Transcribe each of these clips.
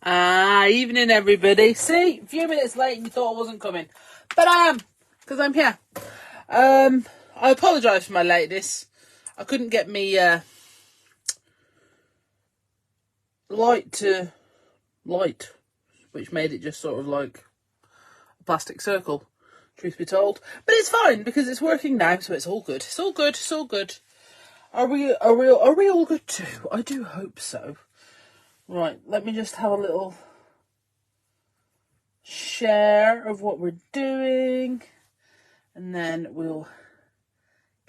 Evening everybody. See, a few minutes late and you thought I wasn't coming. But I am, because I'm here. I apologise for my lateness. I couldn't get me light to light, which made it just sort of like a plastic circle, truth be told. But it's fine, because it's working now, so it's all good. It's all good, it's all good. Are we all good too? I do hope so. Right, let me just have a little share of what we're doing, and then we'll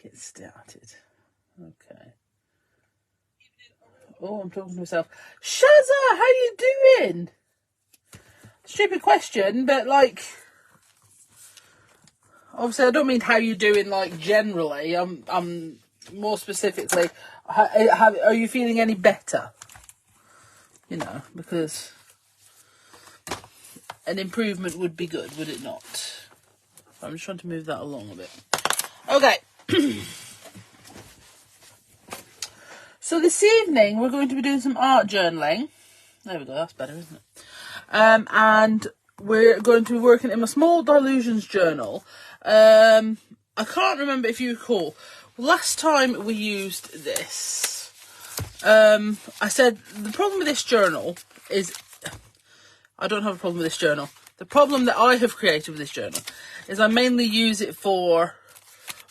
get started. Okay. Oh, I'm talking to myself. Shazza, how you doing? Stupid question, but like, obviously I don't mean how you doing like generally. I'm more specifically, are you feeling any better? You know, because an improvement would be good, would it not? I'm just trying to move that along a bit. Okay. So this evening we're going to be doing some art journaling. There we go, that's better, isn't it? And we're going to be working in my small Dylusions journal. I can't remember if you recall. Last time we used this, I said the problem with this journal is, I don't have a problem with this journal. The problem that I have created with this journal is I mainly use it for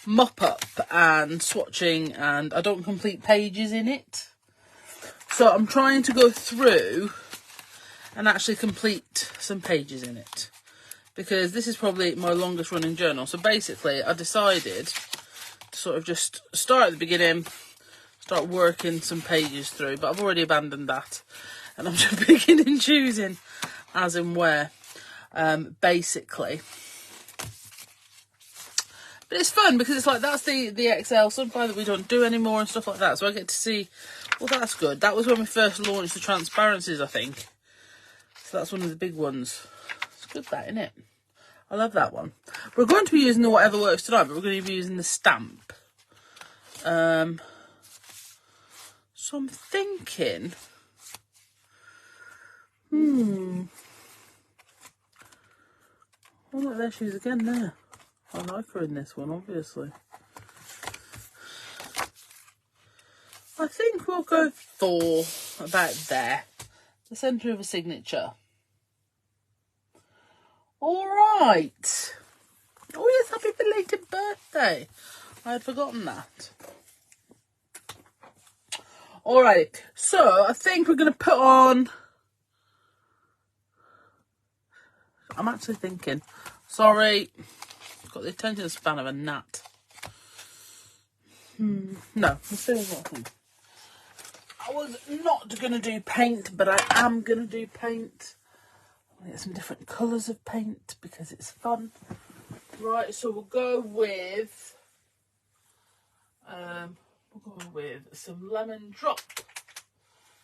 mop-up and swatching, and I don't complete pages in it. So I'm trying to go through and actually complete some pages in it, because this is probably my longest running journal. So basically I decided to sort of just start at the beginning, start working some pages through, but I've already abandoned that, and I'm just picking and choosing as and where, basically. But it's fun because it's like, that's the Excel sunflower that we don't do anymore and stuff like that, so I get to see, well, that's good. That was when we first launched the Transparencies, I think, so that's one of the big ones. It's good, that, isn't it? I love that one. We're going to be using the Whatever Works tonight, but we're going to be using the stamp. So I'm thinking, oh look, there she is again there. I like her in this one, obviously. I think we'll go for about there, the centre of a signature. All right. Oh yes, happy belated birthday. I had forgotten that. All right, so I think we're going to put on, I'm actually thinking, sorry, I've got the attention span of a gnat. No, let's see what I think. I was not going to do paint, but I am going to do paint. I'll get some different colours of paint because it's fun. Right, so we'll go with some lemon drop,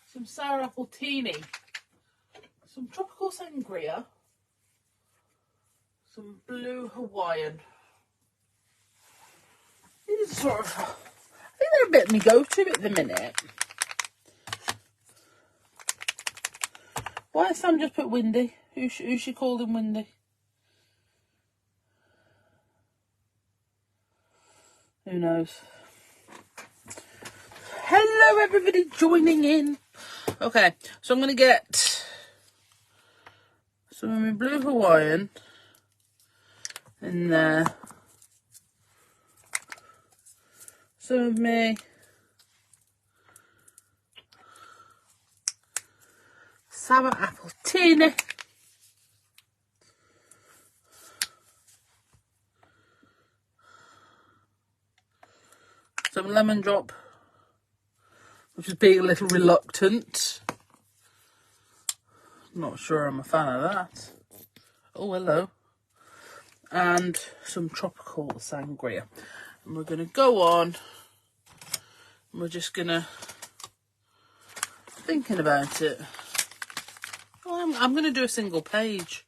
some sour apple teeny, some tropical sangria, some blue Hawaiian. These are sort of, I think they're a bit me go-to at the minute. Why has Sam just put Windy? Who she called him Windy? Who knows? Hello everybody joining in. Okay, so I'm going to get some of my blue Hawaiian in there. Some of my sour apple teeny. Some lemon drop, which is being a little reluctant. Not sure I'm a fan of that. Oh, hello. And some tropical sangria. And we're going to go on. And we're just going to, thinking about it. Oh, I'm going to do a single page.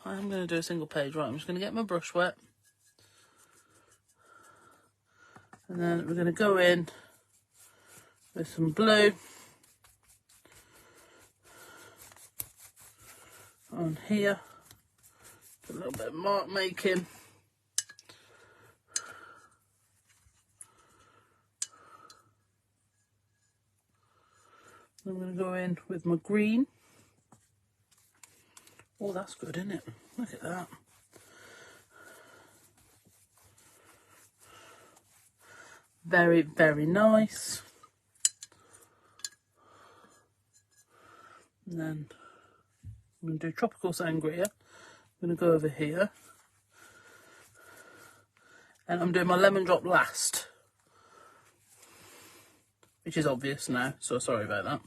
I'm going to do a single page. Right, I'm just going to get my brush wet. And then we're going to go in with some blue. on here. A little bit of mark making. I'm going to go in with my green. Oh, that's good, isn't it? Look at that. Very, very nice. And then I'm going to do Tropical Sangria. I'm going to go over here. And I'm doing my lemon drop last. Which is obvious now, so sorry about that.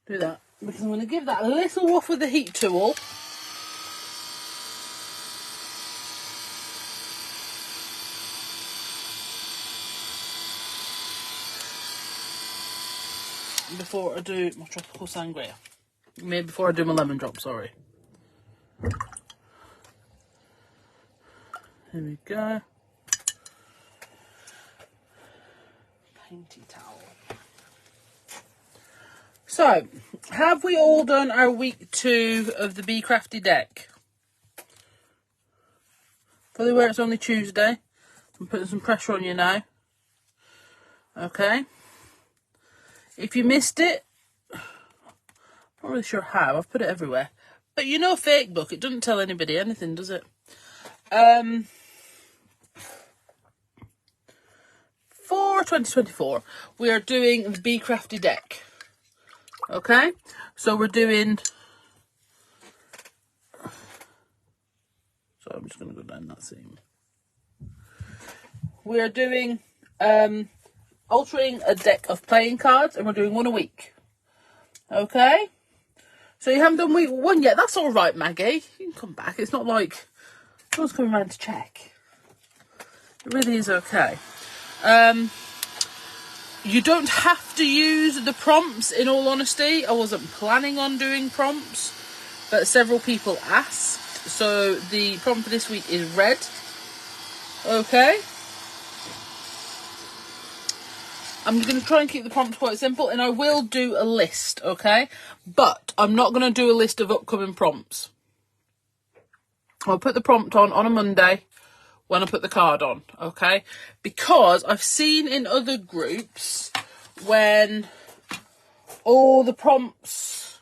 Do that, because I'm going to give that a little waft with the heat tool. Before I do my Tropical Sangria. Maybe before I do my lemon drop, sorry. Here we go. Painty towel. So, have we all done our week 2 of the Bee Crafty deck? Fully aware it's only Tuesday. I'm putting some pressure on you now. Okay. If you missed it, I'm not really sure how. I've put it everywhere. But you know, fake book, it doesn't tell anybody anything, does it? For 2024, we are doing the Bee Crafty deck. Okay, so we're doing. So I'm just going to go down that seam. We are doing altering a deck of playing cards, and we're doing one a week. Okay, so you haven't done week 1 yet. That's all right, Maggie. You can come back. It's not like no one's coming around to check. It really is okay. You don't have to use the prompts, in all honesty. I wasn't planning on doing prompts, but several people asked. So the prompt for this week is red. Okay. I'm going to try and keep the prompt quite simple, and I will do a list, okay? But I'm not going to do a list of upcoming prompts. I'll put the prompt on a Monday when I put the card on, okay? Because I've seen in other groups when all the prompts...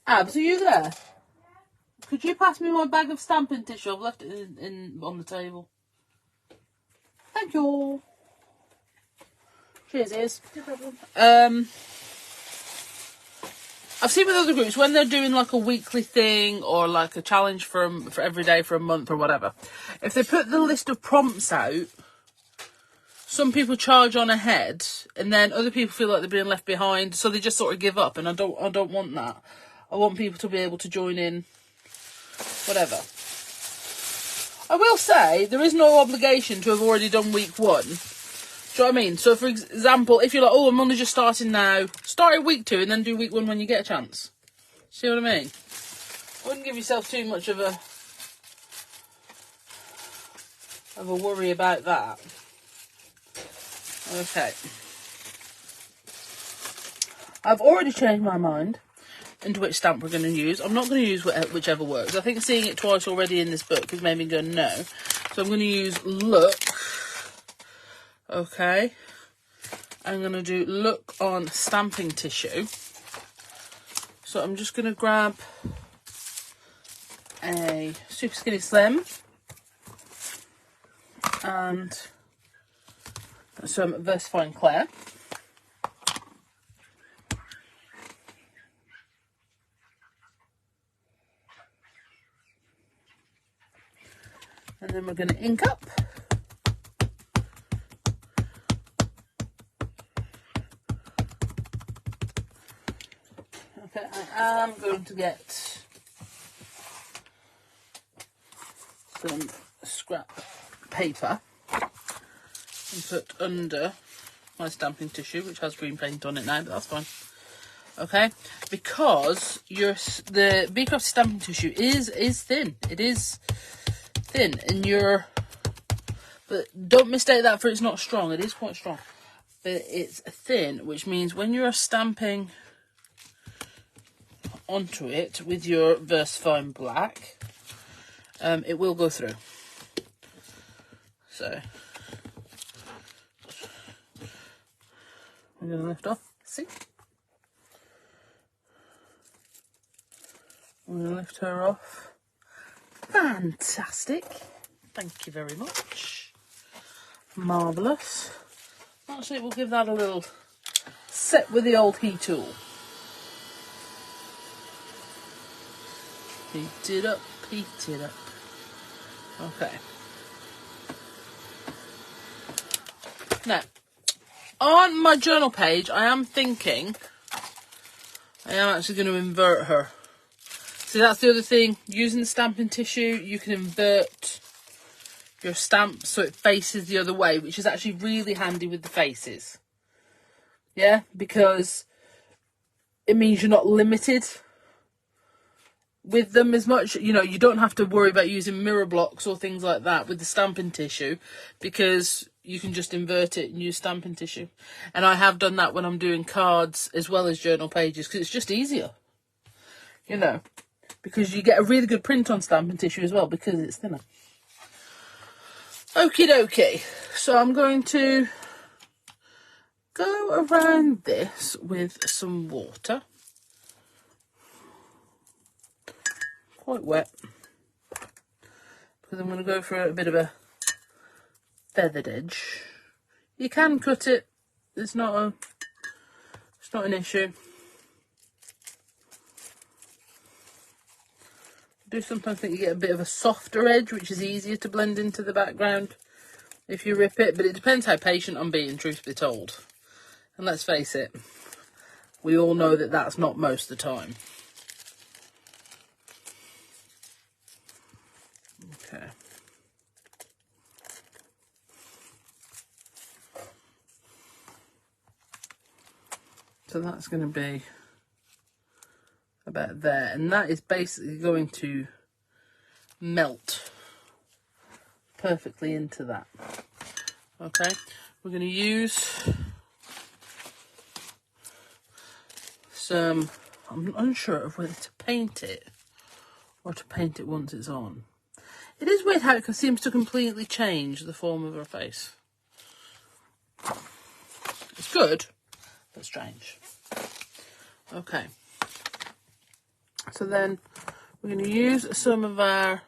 Abs, are you there? Could you pass me my bag of stamping tissue? I've left it on the table. Thank you. Cheers, Iz. No problem. I've seen with other groups, when they're doing like a weekly thing or like a challenge for every day for a month or whatever, if they put the list of prompts out, some people charge on ahead and then other people feel like they're being left behind, so they just sort of give up, and I don't want that. I want people to be able to join in whatever. I will say there is no obligation to have already done week 1. Do you know what I mean? So, for example, if you're like, oh, I'm only just starting now, start at week 2 and then do week 1 when you get a chance. See what I mean? I wouldn't give yourself too much of a worry about that. Okay. I've already changed my mind into which stamp we're going to use. I'm not going to use whichever works. I think seeing it twice already in this book has made me go no. So I'm going to use Look. Okay, I'm going to do Look on stamping tissue. So I'm just going to grab a Super Skinny Slim and some Versafine Clair. And then we're going to ink up. Okay, I am going to get some scrap paper and put under my stamping tissue, which has green paint on it now, but that's fine. Okay, because the Bee Crafty stamping tissue is thin. It is thin, and but don't mistake that for it's not strong. It is quite strong, but it's thin, which means when you're stamping onto it with your Versafine black, it will go through. So I'm going to lift off. See? I'm going to lift her off. Fantastic. Thank you very much. Marvellous. Actually, we'll give that a little set with the old heat tool. Heat it up, heat it up. Okay. Now, on my journal page, I am thinking I am actually going to invert her. See, that's the other thing. Using the stamping tissue, you can invert your stamp so it faces the other way, which is actually really handy with the faces. Yeah, because it means you're not limited with them as much. You know, you don't have to worry about using mirror blocks or things like that with the stamping tissue, because you can just invert it and use stamping tissue. And I have done that when I'm doing cards as well as journal pages, because it's just easier, you know, because you get a really good print on stamping tissue as well because it's thinner. Okie dokie. So I'm going to go around this with some water. Quite wet, because I'm going to go for a bit of a feathered edge. You can cut it. It's not an issue. I do sometimes think you get a bit of a softer edge, which is easier to blend into the background if you rip it, but it depends how patient I'm being, truth be told. And let's face it, we all know that that's not most of the time. Okay. So that's going to be about there, and that is basically going to melt perfectly into that. Okay, we're going to use some, I'm unsure of whether to paint it or to paint it once it's on. It is weird how it seems to completely change the form of her face. It's good, but strange. Okay. So then we're going to use some of our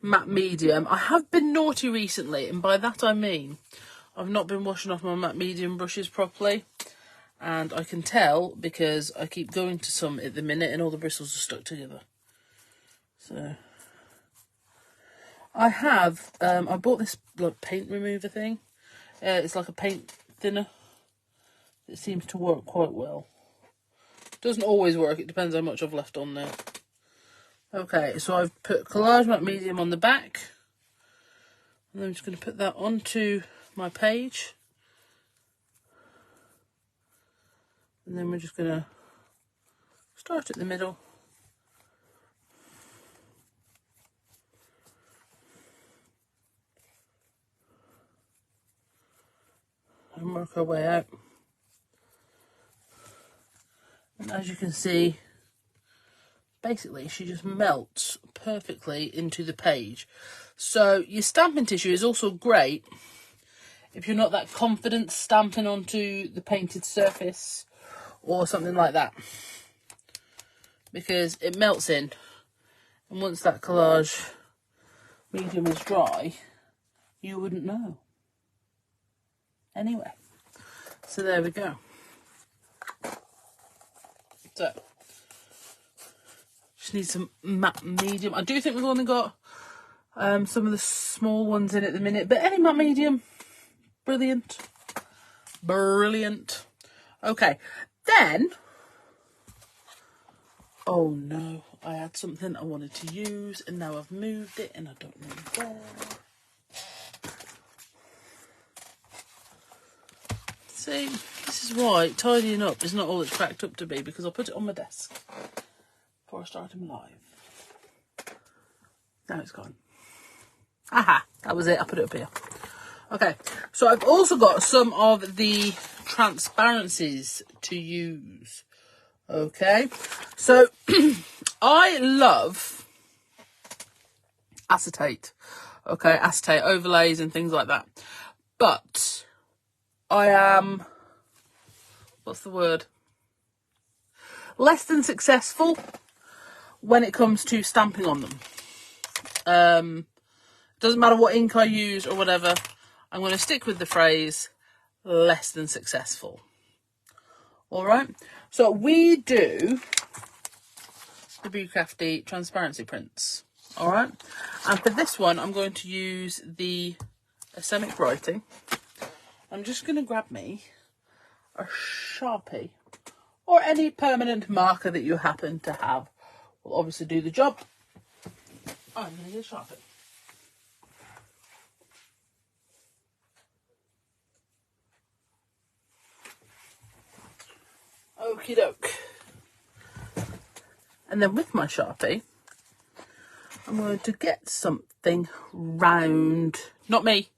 matte medium. I have been naughty recently, and by that I mean I've not been washing off my matte medium brushes properly, and I can tell because I keep going to some at the minute and all the bristles are stuck together. So I have, I bought this like paint remover thing. It's like a paint thinner. It seems to work quite well. Doesn't always work, it depends how much I've left on there. Okay, so I've put Collage Matte Medium on the back, and I'm just going to put that onto my page, and then we're just going to start at the middle and work our way out. And as you can see, basically she just melts perfectly into the page. So your stamping tissue is also great if you're not that confident stamping onto the painted surface or something like that, because it melts in, and once that collage medium is dry, you wouldn't know. Anyway, so there we go. So, just need some matte medium. I do think we've only got some of the small ones in at the minute, but any matte medium, brilliant. Brilliant. Okay, then, oh no, I had something I wanted to use and now I've moved it and I don't know where. See, this is why tidying up is not all it's cracked up to be, because I'll put it on my desk before I start him live. Now it's gone. Aha, that was it. I put it up here. Okay, so I've also got some of the Transparencies to use. Okay, so I love acetate. Okay, acetate overlays and things like that. But I am, what's the word? Less than successful when it comes to stamping on them. Doesn't matter what ink I use or whatever, I'm going to stick with the phrase less than successful. All right, so we do the Bee Crafty Transparency prints. All right, and for this one, I'm going to use the Asemic Writing. I'm just going to grab me a Sharpie or any permanent marker that you happen to have. Will obviously do the job. I'm going to get a Sharpie. Okie doke. And then with my Sharpie, I'm going to get something round. Not me.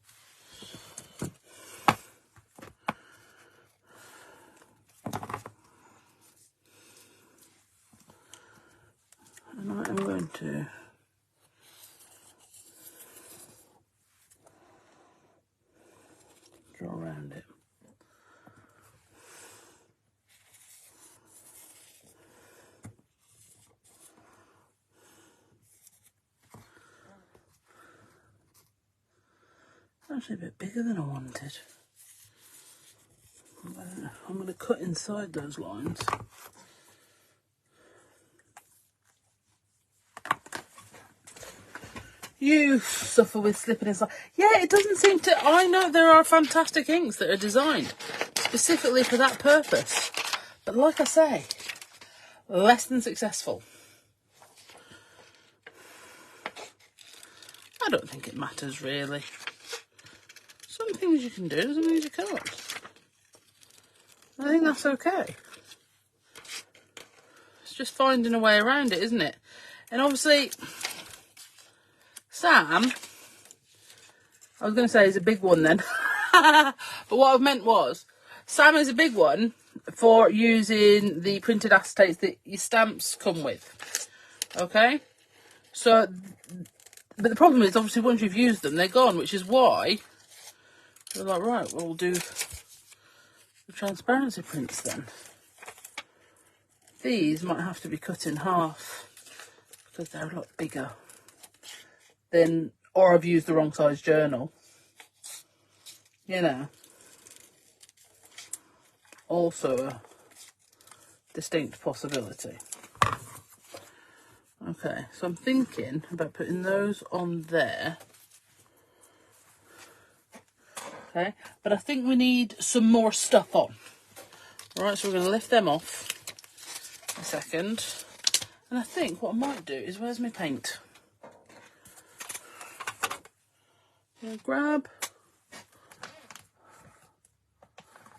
And I am going to draw around it. Actually a bit bigger than I wanted. I'm going to cut inside those lines. You suffer with slipping inside. Yeah, it doesn't seem to. I know there are fantastic inks that are designed specifically for that purpose. But like I say, less than successful. I don't think it matters really. Some things you can do, doesn't mean you can't. I think that's okay. It's just finding a way around it, isn't it? And obviously, Sam, I was going to say is a big one then. But what I meant was, Sam is a big one for using the printed acetates that your stamps come with. Okay? So, but the problem is, obviously, once you've used them, they're gone, which is why we're like, right, well, we'll do the transparency prints then. These might have to be cut in half because they're a lot bigger than, or I've used the wrong size journal. You know. Also a distinct possibility. Okay, so I'm thinking about putting those on there. Okay, but I think we need some more stuff on. Alright, so we're going to lift them off a second. And I think what I might do is, where's my paint? I'm going to grab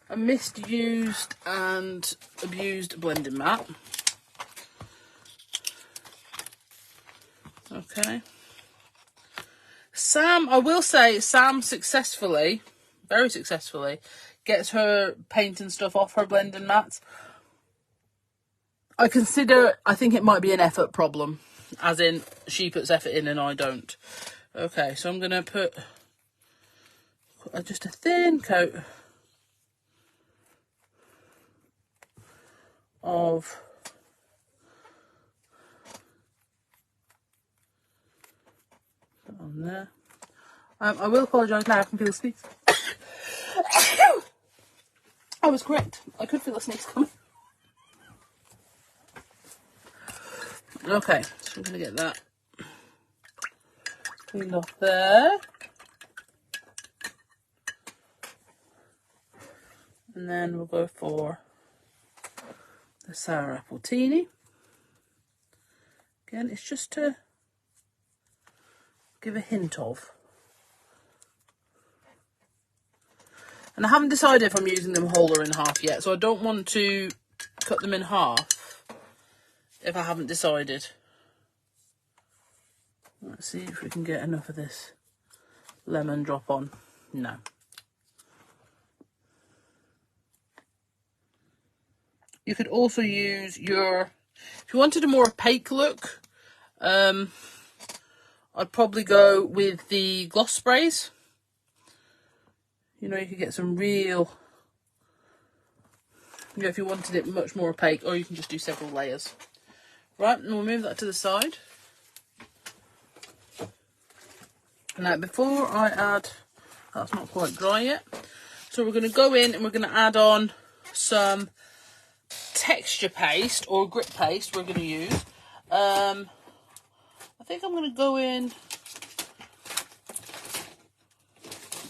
a misused and abused blending mat. Okay. Sam, I will say, Sam successfully, very successfully, gets her paint and stuff off her blending mats. I think it might be an effort problem, as in she puts effort in and I don't. Okay, so I'm going to put just a thin coat of on there. I will apologise now, I can feel the sneeze. I was correct, I could feel the sneeze coming. Okay, so I'm going to get that cleaned off there. And then we'll go for the sour apple teeny. Again, it's just to give a hint of. And I haven't decided if I'm using them whole or in half yet, so I don't want to cut them in half if I haven't decided. Let's see if we can get enough of this lemon drop on. No. You could also use your, if you wanted a more opaque look, I'd probably go with the gloss sprays. You know, you could get some real, you know, if you wanted it much more opaque, or you can just do several layers. Right, and we'll move that to the side. Now, before I add, that's not quite dry yet. So we're going to go in and we're going to add on some texture paste or grit paste we're going to use. I think I'm going to go in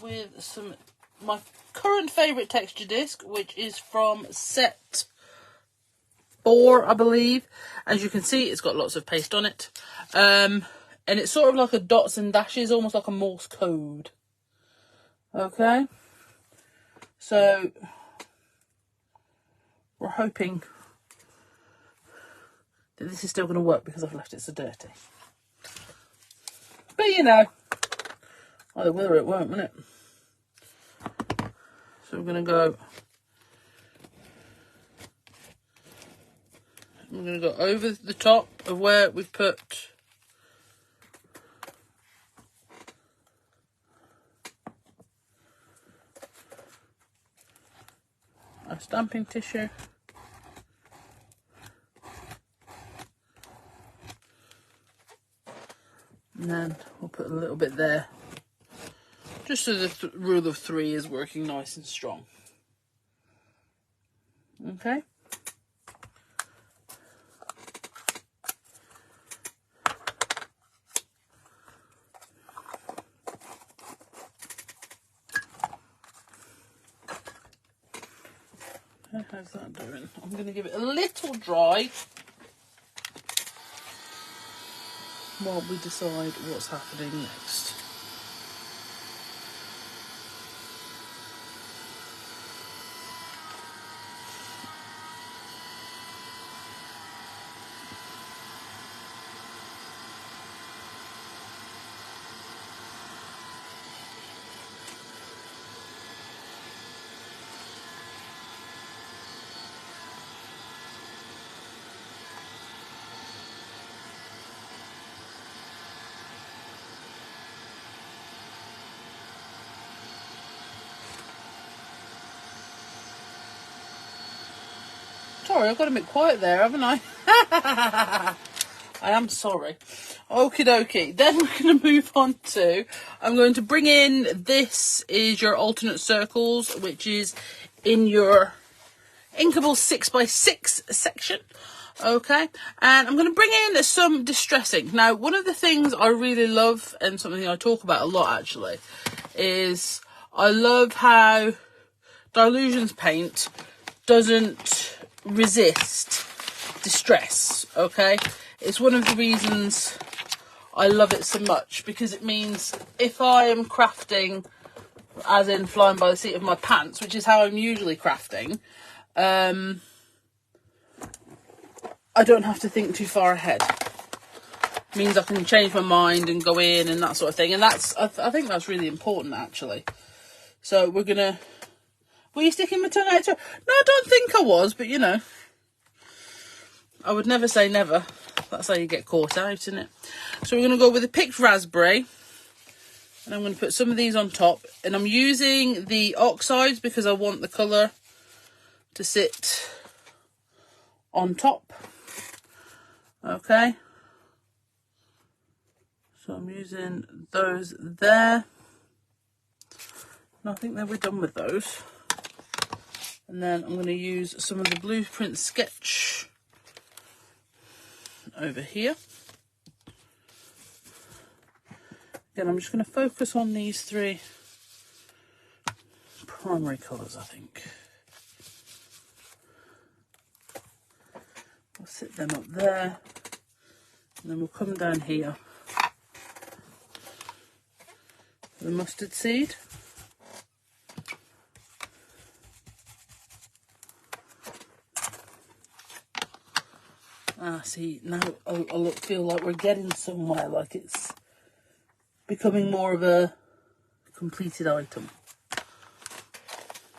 with some, my current favourite texture disc, which is from set 4, I believe. As you can see, it's got lots of paste on it. And it's sort of like a dots and dashes, almost like a Morse code. Okay. So we're hoping that this is still going to work because I've left it so dirty. But you know, either will or it won't, won't it? So we're going to go, over the top of where we've put our stamping tissue. And then we'll put a little bit there, just so the rule of 3 is working nice and strong. Okay. How's that doing? I'm going to give it a little dry while we decide what's happening next. Sorry, I've got a bit quiet there, haven't I? I am sorry. Okie dokie. Then we're going to move on to, I'm going to bring in, this is your alternate circles, which is in your Inkables 6x6 section. Okay, and I'm going to bring in some distressing. Now, one of the things I really love, and something I talk about a lot actually, is I love how Dylusions Paint doesn't resist distress. Okay, it's one of the reasons I love it so much, because it means if I am crafting, as in flying by the seat of my pants, which is how I'm usually crafting, I don't have to think too far ahead. It means I can change my mind and go in and that sort of thing, and that's, I think that's really important actually. So we're gonna, were you sticking my tongue out to? No, I don't think I was, but you know, I would never say never. That's how you get caught out, isn't it? So we're going to go with a picked raspberry. And I'm going to put some of these on top. And I'm using the oxides because I want the colour to sit on top. Okay. So I'm using those there. And I think that we're done with those. And then I'm going to use some of the Blueprint Sketch over here. Again, I'm just going to focus on these 3 primary colours, I think. We'll sit them up there, and then we'll come down here. The mustard seed. See, now I feel like we're getting somewhere, like it's becoming more of a completed item,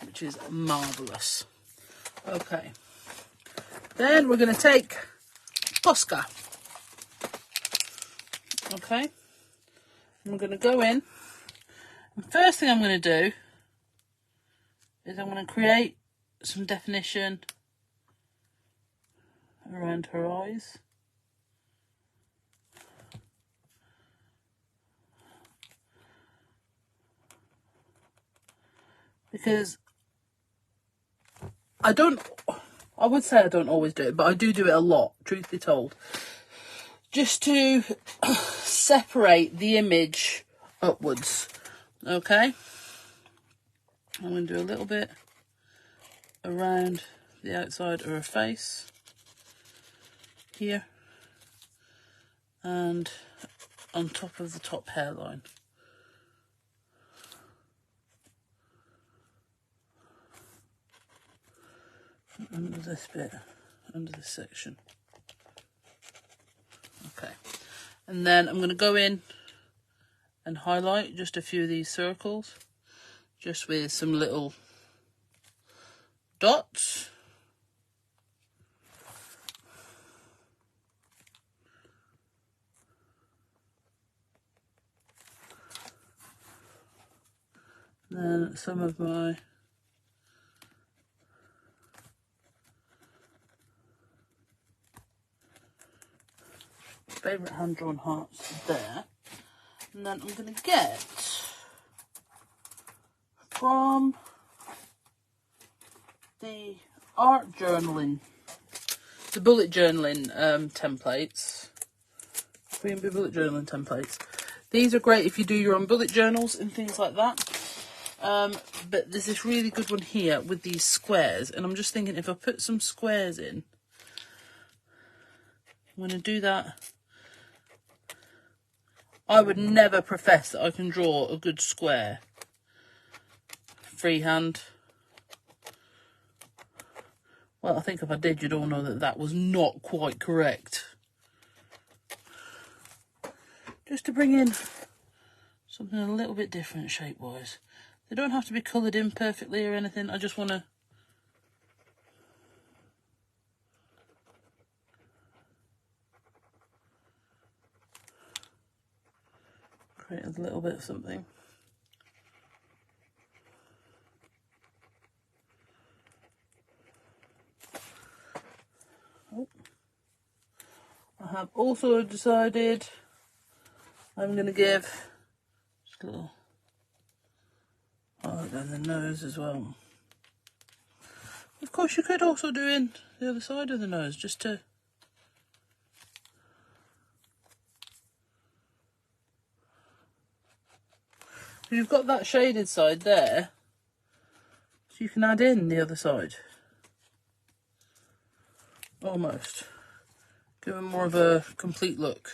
which is marvellous. Okay, Then we're going to take Posca. Okay. And we're going to go in. And first thing I'm going to do is I'm going to create some definition around her eyes. Because I would say I don't always do it, but I do it a lot, truth be told. Just to separate the image upwards, okay? I'm going to do a little bit around the outside of her face, here, and on top of the top hairline. Under this bit, under this section. Okay, and then I'm going to go in and highlight just a few of these circles, just with some little dots. And then some of my favourite hand-drawn hearts there. And then I'm going to get from the art journaling, the bullet journaling templates, B&B bullet journaling templates. These are great if you do your own bullet journals and things like that. But there's this really good one here with these squares, and I'm just thinking if I put some squares in, I'm going to do that. I would never profess that I can draw a good square freehand. Well, I think if I did, you'd all know that that was not quite correct. Just to bring in something a little bit different shape-wise. They don't have to be coloured in perfectly or anything. I just want to create a little bit of something. Oh. I have also decided I'm going to give just a little highlight down the nose as well. Of course, you could also do in the other side of the nose, just to you've got that shaded side there, so you can add in the other side. Almost. Give them more of a complete look.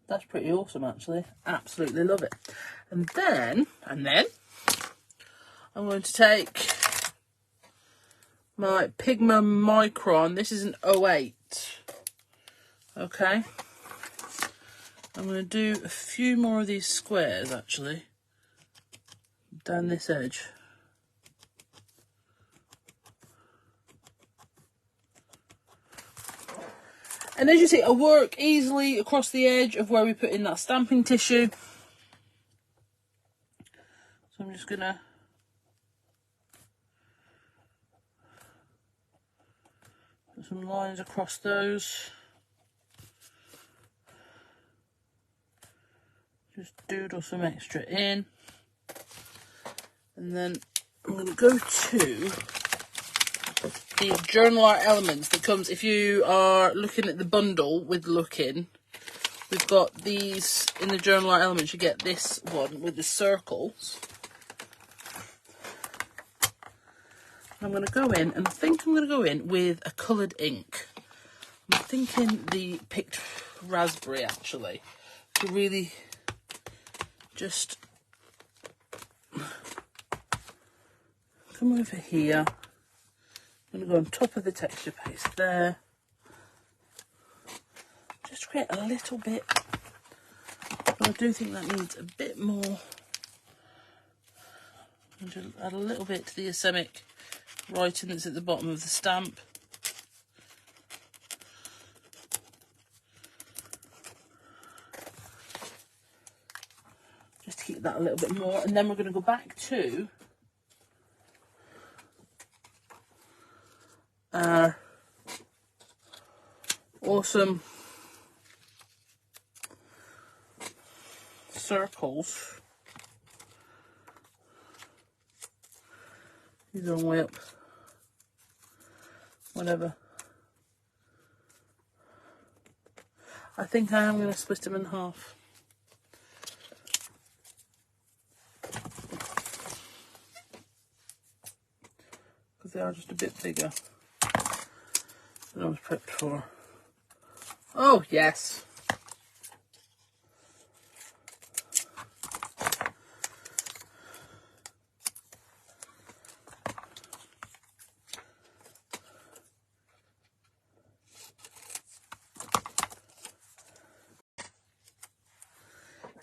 That's pretty awesome, actually. Absolutely love it. And then I'm going to take my Pigma Micron. This is an 08. Okay. I'm going to do a few more of these squares, actually, down this edge. And as you see, I work easily across the edge of where we put in that stamping tissue. So I'm just going to put some lines across those. Just doodle some extra in. And then I'm going to go to the journal art elements that comes, if you are looking at the bundle with look-in, we've got these in the journal art elements. You get this one with the circles. I'm going to go in, and I think I'm going to go in with a coloured ink. I'm thinking the picked raspberry, actually, to really just come over here. I'm going to go on top of the texture paste there. Just create a little bit. But I do think that needs a bit more. I'm going to add a little bit to the Yosemite writing that's at the bottom of the stamp. Just to keep that a little bit more. And then we're going to go back to our awesome circles. These are all the way up. Whatever. I think I am going to split them in half. Because they are just a bit bigger than I was prepped for. Oh, yes.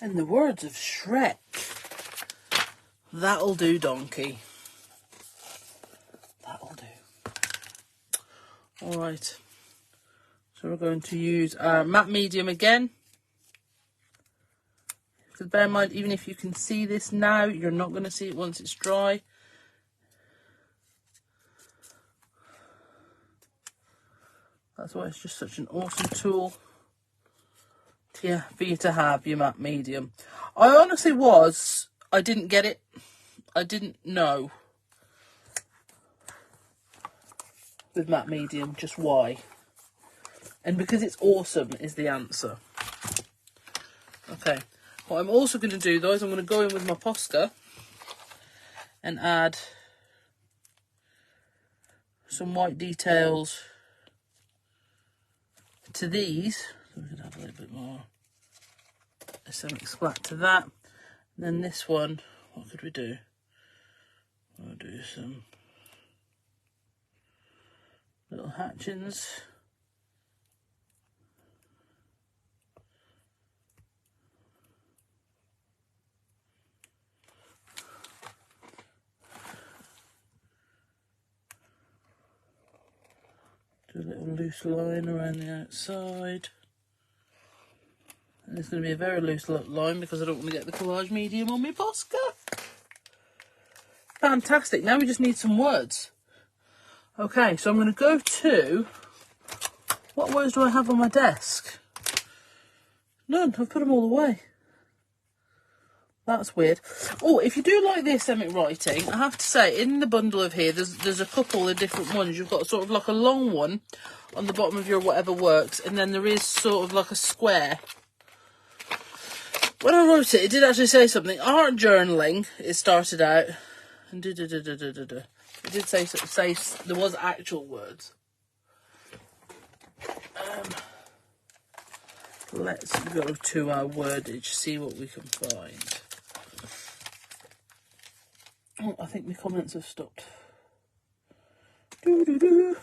In the words of Shrek, that'll do, donkey. That'll do. Alright. So we're going to use our matte medium again. Because bear in mind, even if you can see this now, you're not going to see it once it's dry. That's why it's just such an awesome tool. Yeah, for you to have your matte medium. I honestly I didn't get it. I didn't know with matte medium just why. And because it's awesome is the answer. Okay, what I'm also going to do though is I'm going to go in with my Posca and add some white details to these. So we're going to add a little bit more Yosemite splat to that. And then this one, what could we do? We'll do some little hatchings. Do a little loose line around the outside. And it's going to be a very loose line because I don't want to get the collage medium on my Posca. Fantastic. Now we just need some words. Okay, so I'm going to go to... What words do I have on my desk? None. I've put them all away. That's weird. Oh, if you do like the Yosemite writing, I have to say, in the bundle of here, there's a couple of different ones. You've got sort of like a long one on the bottom of your whatever works, and then there is sort of like a square. When I wrote it, it did actually say something. Art journaling, it started out. And it did say there was actual words. Let's go to our wordage, see what we can find. Oh, I think my comments have stopped. Doo-doo-doo.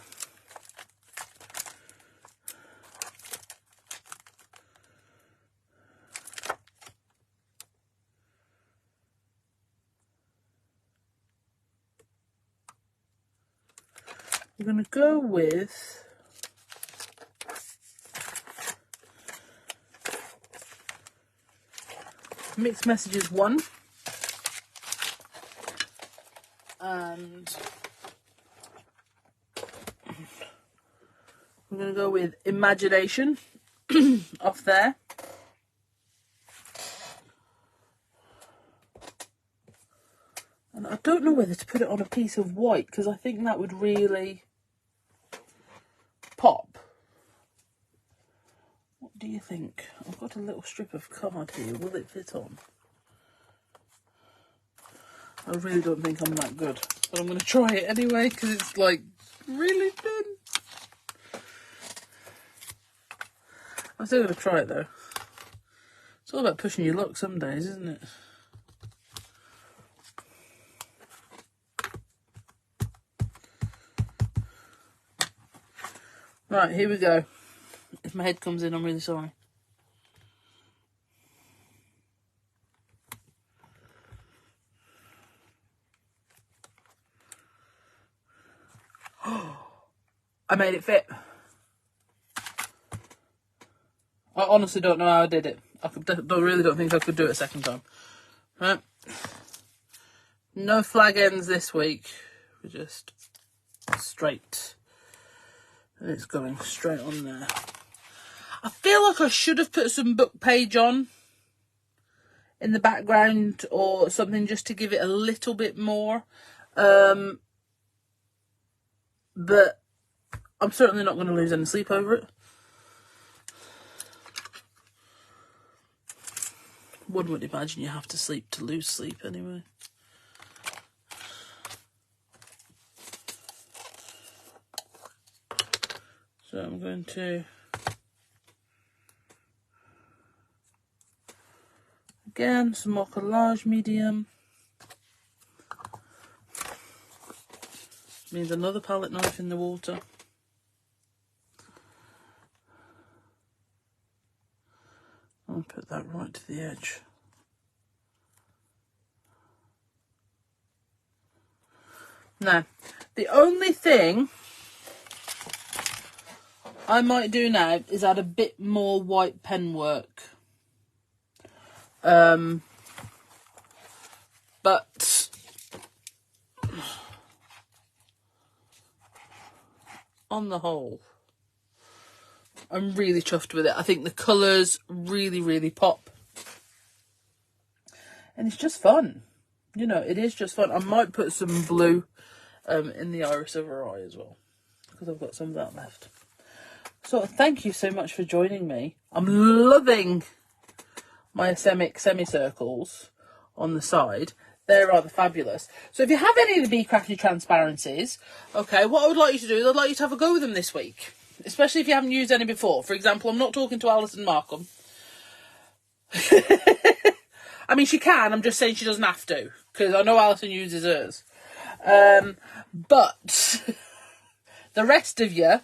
We're going to go with Mixed Messages 1 and we're going to go with Imagination off there. And I don't know whether to put it on a piece of white because I think that would really pop. What do you think? I've got a little strip of card here. Will it fit on? I really don't think I'm that good, but I'm going to try it anyway because it's like really thin. I'm still going to try it though. It's all about pushing your luck some days, isn't it? Right, here we go. If my head comes in, I'm really sorry. I made it fit. I honestly don't know how I did it. Really don't think I could do it a second time. Right. No flag ends this week. We're just straight. And it's going straight on there. I feel like I should have put some book page on in the background or something just to give it a little bit more. But I'm certainly not going to lose any sleep over it. One would imagine you have to sleep to lose sleep anyway. So I'm going to again some more collage medium. Means another palette knife in the water. I'll put that right to the edge. Now, the only thing I might do now is add a bit more white pen work. But on the whole, I'm really chuffed with it. I think the colours really, really pop. And it's just fun. You know, it is just fun. I might put some blue in the iris of her eye as well, because I've got some of that left. So thank you so much for joining me. I'm loving my semicircles on the side. They're rather fabulous. So if you have any of the Bee Crafty Transparencies, okay, what I would like you to do is I'd like you to have a go with them this week. Especially if you haven't used any before. For example, I'm not talking to Alison Markham. I mean, she can. I'm just saying she doesn't have to. Because I know Alison uses hers. But the rest of you,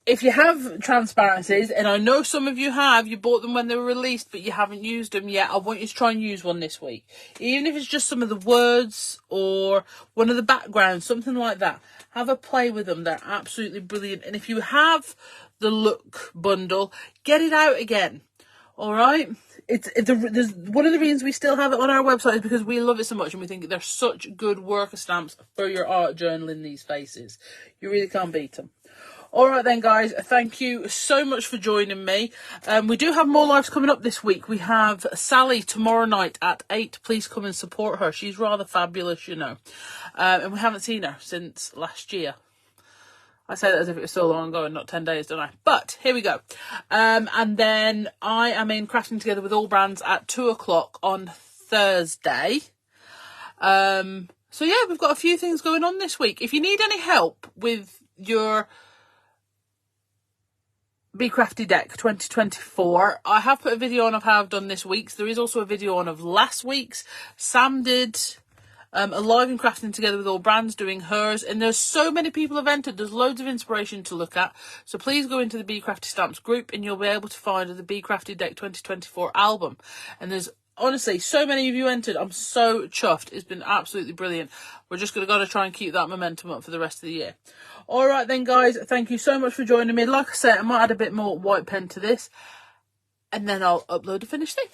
if you have transparencies, and I know some of you have, you bought them when they were released, but you haven't used them yet, I want you to try and use one this week. Even if it's just some of the words or one of the backgrounds, something like that. Have a play with them. They're absolutely brilliant. And if you have the look bundle, get it out again. All right? There's one of the reasons we still have it on our website is because we love it so much and we think they're such good worker stamps for your art journal in these spaces. You really can't beat them. All right then, guys, thank you so much for joining me. We do have more lives coming up this week. We have Sally tomorrow night at 8. Please come and support her. She's rather fabulous, you know. And we haven't seen her since last year. I say that as if it was so long ago and not 10 days, don't I? But here we go. And then I am in Crafting Together with All Brands at 2 o'clock on Thursday. So yeah, we've got a few things going on this week. If you need any help with your Bee Crafty deck 2024, I have put a video on of how I've done this week's. There is also a video on of last week's. Sam did a live in Crafting Together with All Brands doing hers, and there's so many people have entered. There's loads of inspiration to look at, so please go into the Bee Crafty Stamps group and you'll be able to find the Bee Crafty deck 2024 album. And there's honestly so many of you entered. I'm so chuffed. It's been absolutely brilliant. We're just going to try and keep that momentum up for the rest of the year. All right then, guys, thank you so much for joining me. Like I said, I might add a bit more white pen to this and then I'll upload a finished thing.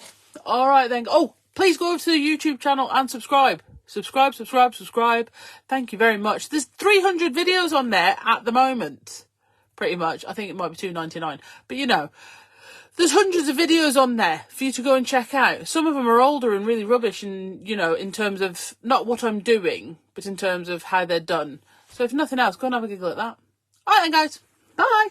All right then. Oh, please go over to the YouTube channel and subscribe. Subscribe. Thank you very much. There's 300 videos on there at the moment, pretty much. I think it might be $2.99, but you know, there's hundreds of videos on there for you to go and check out. Some of them are older and really rubbish, and you know, in terms of not what I'm doing, but in terms of how they're done. So if nothing else, go and have a giggle at that. All right then, guys. Bye.